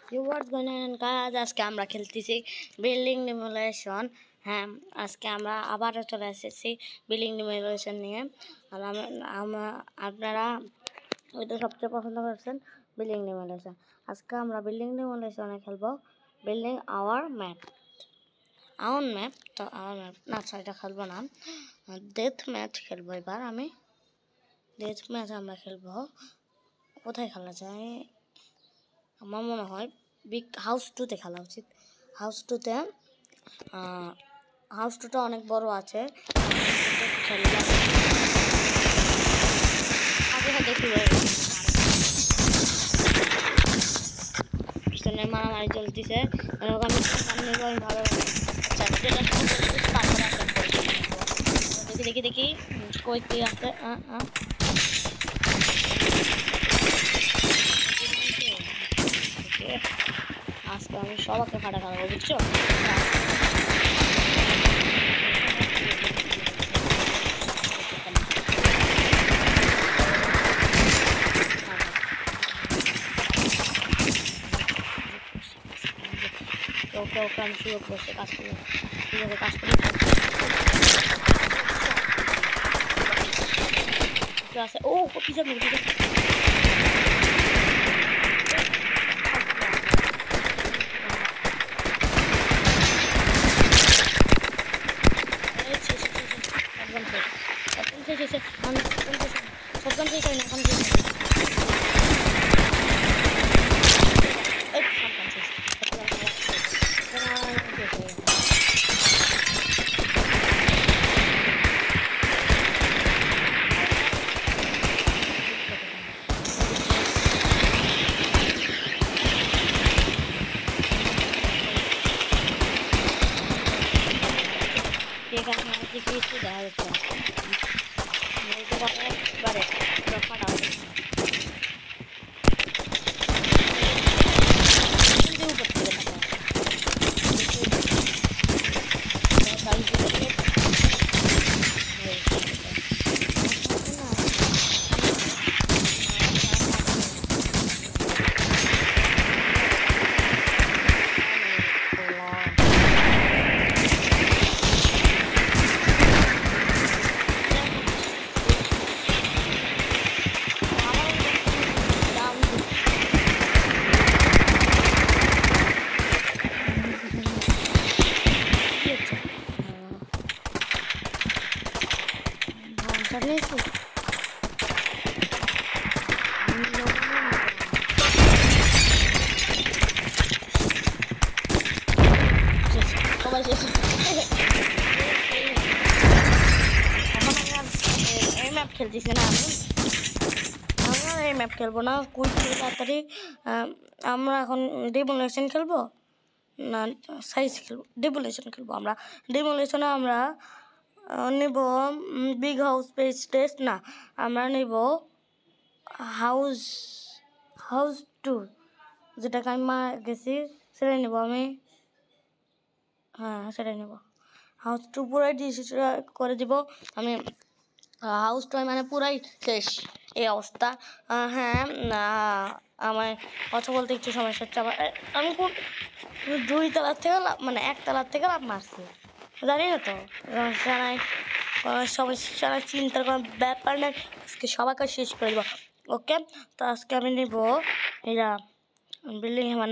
What's going on guys? আজকে আমরা খেলতেছি বিল্ডিং ডিমোলিশন। হ্যাঁ, আজকে আমরা আবারও চলে এসেছি বিল্ডিং ডিমোলিশন নিয়ে। আর আপনারা ওইটা সবচেয়ে পছন্দ করছেন বিল্ডিং ডিমোলিশন। আজকে আমরা বিল্ডিং ডিমোলিশনে খেলবো building our map. Our map না, এটা খেলবো না, ডেথ ম্যাচ খেলবো। এবার আমি ডেথ ম্যাচ আমরা খেলবো। কোথায় খেলা যায়? আমার মনে হয় বিগ হাউস 2-তে খেলা উচিত। হাউস 2-তে হাউস 2টা অনেক বড় আছে। পিছনে মারামারি চলতেছে, ভালো দেখি কই কি আছে। আজকে আমি সবাইকে ফাটা খাবো, বুঝছো? ওকে আমি সুযোগ করছি, কাজ করি আছে। ও পিছনে খেলতেছি না, আমরা এই ম্যাপ খেলবো না। কুইক তাড়াতাড়ি আমরা এখন ডিমোলিশন খেলবো না সাইজ খেলবো? ডিমোলিশন খেলবো। আমরা ডিমোলিশনে আমরা নেব বিগ হাউস পেজ টেস্ট না, আমরা নেব হাউস 2, যেটাকে আমি গেছি সেটাই নেব আমি। হ্যাঁ, সেটাই নেব। হাউস 2 পুরাই করে দিব আমি। হাউস 2 মানে পুরাই শেষ এই অবস্থা। হ্যাঁ, আমার কথা বলতে একটু সমস্যা হচ্ছে। আমি কোন 2 তলার থেকে মানে 1 তলার থেকে লাভ মারছি, জানি না তো। সমস্যা নাই, চিন্তার কোনো ব্যাপার নাই। আজকে সবাইকে শেষ করে দেবো। ওকে, তো আজকে আমি নেব এরা বিল্ডিং। আমার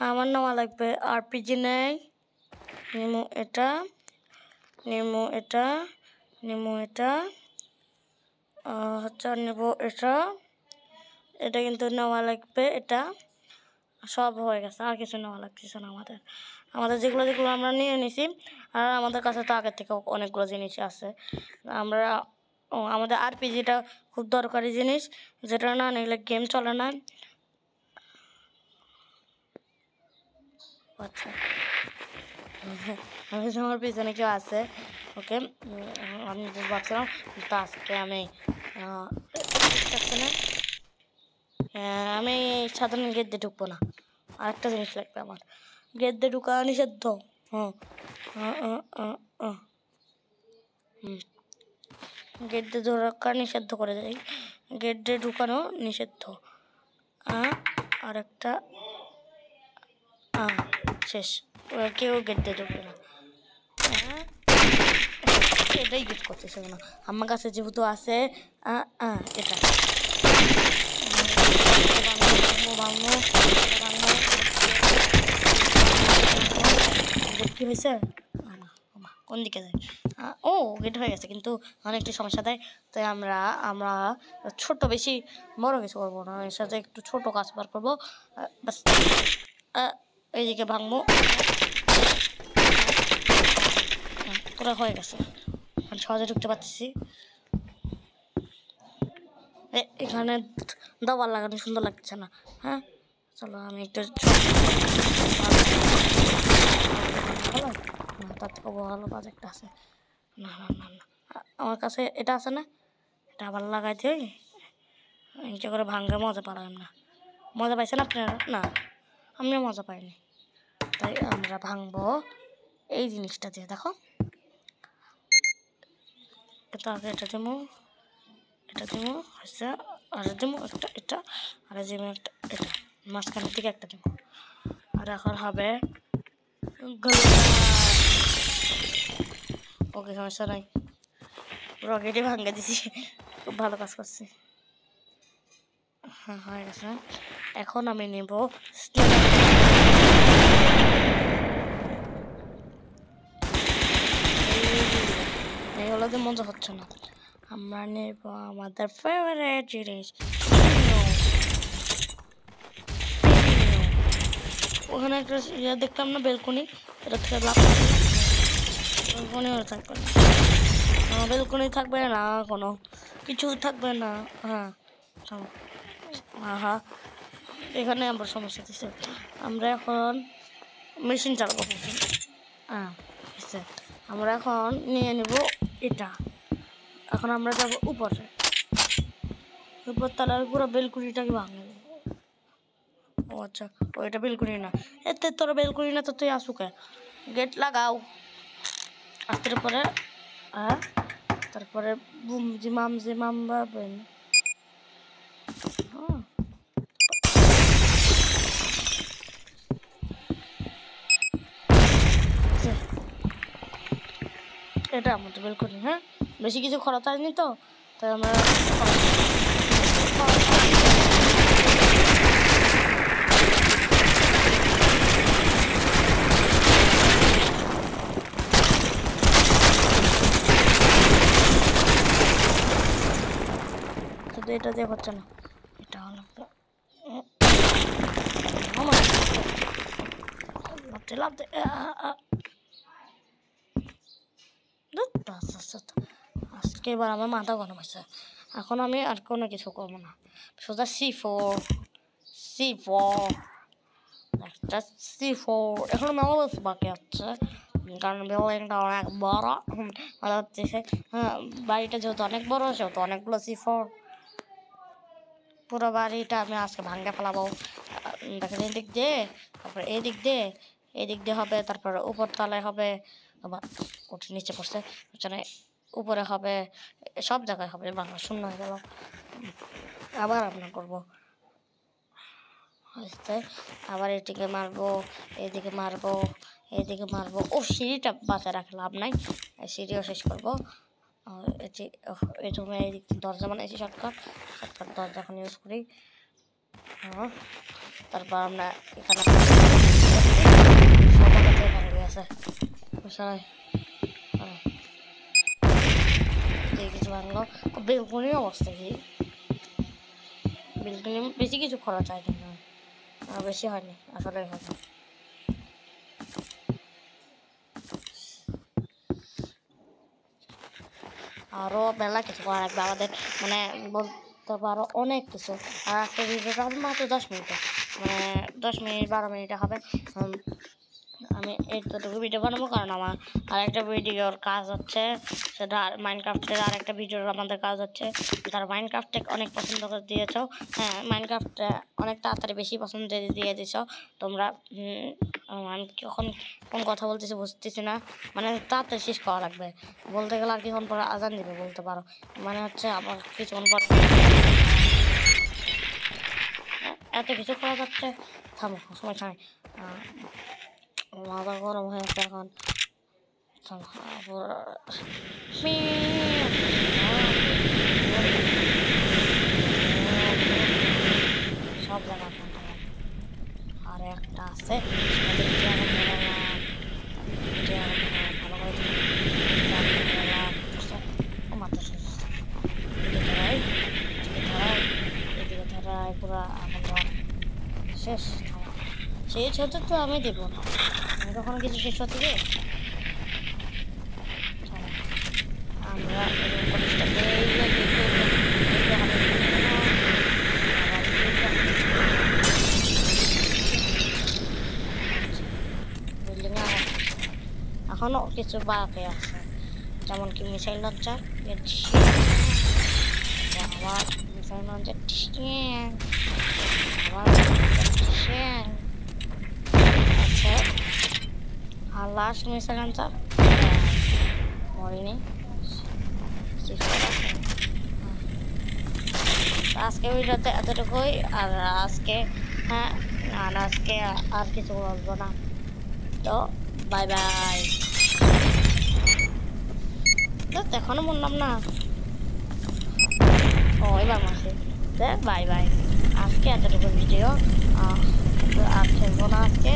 আমার নেওয়া লাগবে RPG নেই, নেমো এটা হচ্ছে নেব এটা কিন্তু নেওয়া লাগবে। এটা সব হয়ে গেছে, আর কিছু নেওয়া লাগতেছে না। আমাদের যেগুলো আমরা নিয়ে নিছি, আর আমাদের কাছে তো আগের থেকে অনেকগুলো জিনিস আছে। আমাদের RPGটা খুব দরকারি জিনিস, যেটা না নিলে গেম চলে না। আচ্ছা, আমার পিছনে কেউ আছে। ওকে, আমি ভাবছিলাম তো আজকে আমি সাধারণ গেট দিয়ে ঢুকবো না। আরেকটা জিনিস লাগবে আমার, গেট দিয়ে ঢুকা নিষিদ্ধ। গেট দিয়ে ঢোকা নিষিদ্ধ করে দেয়, গেট দিয়ে ঢুকানো নিষিদ্ধ। আরেকটা শেষ, কেউ গেট দিয়ে ঢুকবে না। এটাই ইউজ করতেছে না আমার কাছে যেহেতু আছে এটা কি হয়েছে, কোন দিকে যায়? ও গেট হয়ে গেছে, কিন্তু অনেকটি সমস্যা দেয়। তাই আমরা আমরা ছোট, বেশি বড় কিছু করবো না, এর সাথে একটু ছোট কাজ বার করবো। বাস এইদিকে ভাঙবো, পুরো হয়ে গেছে, সহজে ঢুকতে পারতেছি। এখানে দাবার লাগানো সুন্দর লাগছে না। হ্যাঁ চলো আমি একটু ভালো না, তার থেকে ভালো কাজ একটা আছে। না না না না, আমার কাছে এটা আছে না, এটা আবার লাগাইতে ইচ্ছে করে ভাঙ্গে মজা পালাম না। মজা পাইছেন আপনারা? না, আমিও মজা পাইনি। তাই আমরা ভাঙবো এই জিনিসটা দিয়ে। দেখো এটা আগে এটা দেবো, এটা দেবো হচ্ছে, আর দেবো একটা এটা, আর দেবো একটা এটা, মাঝখানের দিকে একটা দেবো। আর এখন হবে ওকে, সমস্যা নাই, রকেটে ভাঙ্গে দিছি, খুব ভালো কাজ করছি। হ্যাঁ হয়ে গেছে। এখন আমি নেব এগুলোতে মজা হচ্ছে না, আমরা নেব আমাদের ফেভারিট জিনিস। ওখানে একটা ইয়ে দেখলাম না, বেলকনি, এটা থেকে লাভ বেলকনিও থাকবে না, বেলকনি থাকবে না, কোনো কিছু থাকবে না। হ্যাঁ হ্যাঁ, এখানে আমরা সমস্যা দিচ্ছে। আমরা এখন মেশিন চালাবো। হ্যাঁ আমরা এখন নিয়ে নেব এটা। এখন আমরা যাব উপরে, উপর তলার পুরো বেলকুনিটাকে ভাঙে দেবো। ও আচ্ছা, ওইটা বেলকুনি না, এতে তোর বেলকুনি না তো তুই আসুকে গেট লাগাও আসতে পরে। হ্যাঁ তারপরে বুম জিমাম জিমাম বাবেন। এটা আমাদের বেলকুনি। হ্যাঁ বেশি কিছু খরচ হয়নি তো, তাই আমরা শুধু এটা দিয়ে হচ্ছে না, এটা হলো লাভতে আজকে এবার আমার মাথা গরম হয়েছে। এখন আমি আর কোনো কিছু করবো না, সোজা C4 একটা C4 এখন মেলা বলছে বাকি আছে, কারণ বিল্ডিংটা অনেক বড় হচ্ছে। হ্যাঁ বাড়িটা যেহেতু অনেক বড়, সেহেতু অনেকগুলো C4, পুরো বাড়িটা আমি আজকে ভাঙ্গে ফেলাবো। দেখেন এদিক দিয়ে, তারপরে এদিক দিয়ে হবে, তারপরে উপর তলায় হবে, আবার ওটা নিচে পড়ছে ওখানে উপরে হবে, সব জায়গায় হবে। বাংলা শূন্য হয়ে গেল, আবার আমরা করবো আবার এদিকে মারবো, এদিকে মারবো, এদিকে মারবো। ও সিঁড়িটা বাঁচায় রাখে লাভ নাই, সিঁড়িও শেষ করবো। এটি এই রুমে এই দরজা বানাইছি, শর্টকাট দরজা এখন ইউজ করি। তারপর আমরা এখানে আছে কিছু ভাঙলো, বেলকনির অবস্থা কি, বেলকনি বেশি কিছু খরচ হয় না, বেশি হয়নি আসলে হয়নি। আরও মেলা কিছু করা লাগবে আমাদের, মানে বলতে পারো অনেক কিছু। আর আজকে ভিডিওটা হবে মাত্র 10 মিনিটে, মানে 10 মিনিট 12 মিনিটে হবে। আমি এইটুকু ভিডিও বানাবো, কারণ আমার আরেকটা ভিডিওর কাজ হচ্ছে, সেটা মাইনক্রাফটের আরেকটা ভিডিওর আমাদের কাজ হচ্ছে। তারা মাইনক্রাফটে অনেক পছন্দ করে দিয়েছ। হ্যাঁ মাইনক্রাফটে অনেক তাড়াতাড়ি বেশি পছন্দ দিয়ে দিয়েছ তোমরা। আমি কখন কোন কথা বলতেছি বুঝতেছি না, মানে তাড়াতাড়ি শেষ করা লাগবে। বলতে গেলে আর কিছুক্ষণ পরে আজান দিবে বলতে পারো, মানে হচ্ছে আবার কিছুক্ষণ পর এত কিছু করা যাচ্ছে। থামো, সময় থামে, মাথা গরম হয়ে আছে এখন। সব জায়গা আর একটা আছে ভালো করে মাত্র এদিকে ধরাই পুরা এখন শেষ। শেষ হতে তো আমি দেবো না, আমি কখনো কিছু শেষ হতে দেব। আমরা এখনো কিছু বাকি আছে, যেমন কি মিসাইল লঞ্চার। আবার মিসাইল লঞ্চার আচ্ছা, আর লাস্ট মিসাইল লঞ্চার মরিনি। আজকে ভিডিওতে এতটুকুই। আর আজকে আজকে আর কিছু বলবো না, তো বাই বাই। এখনো বললাম না, ও এবার মাসে বাই বাই। আজকে এতটুকু ভিডিও, আর খেলবো না আজকে।